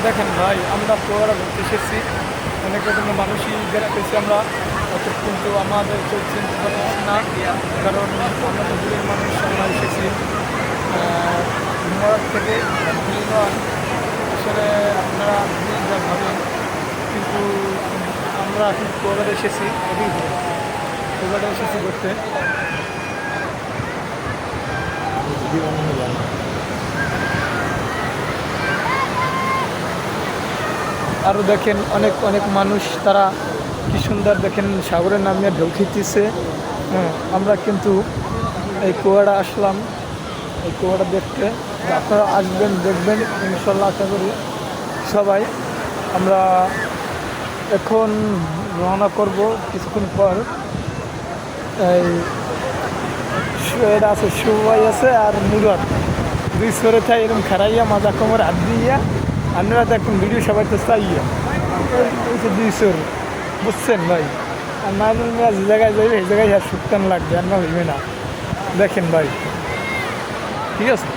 দেখেন ভাই, আমরা কুয়াকাটা ঘুরতে এসেছি, অনেক রকমের মানুষই বেড়াতেছি আমরা, অথচ কিন্তু আমাদের কেউ চিনতে পারছি না, কারণ আমরা তো দূরের মানুষ। আমরা এসেছি ধুমারাত থেকে। ধন্যবাদ। আসলে আপনারা দূরে যা ভাবেন, কিন্তু আমরা এখন কুয়াকাটা এসেছি, এদিকে কুয়াকাটা এসেছি ঘুরতে। আরও দেখেন অনেক অনেক মানুষ, তারা কি সুন্দর দেখেন সাগরের নামিয়ে ঢেউ খেতেছে। হ্যাঁ, আমরা কিন্তু এই কুয়াটা আসলাম এই কুয়াটা দেখতে। আপনারা আসবেন, দেখবেন ইনশাল্লাহ, আশা করি সবাই। আমরা এখন রওনা করব কিছুক্ষণ পর। এই এটা আছে, সুবাই আছে আর মুরাদ, দুই সরে থাই এরকম খারাইয়া মাজা কোমর হাত দিয়া। আপনারা দেখুন ভিডিও সবাই তো চাইয়া দুই সর, বুঝছেন ভাই। আর নাইনুল মিয়া যে জায়গায় যাইবে সেই জায়গায় আর সুক্তান লাগবে, আর না হইবে না। দেখেন ভাই, ঠিক আছে।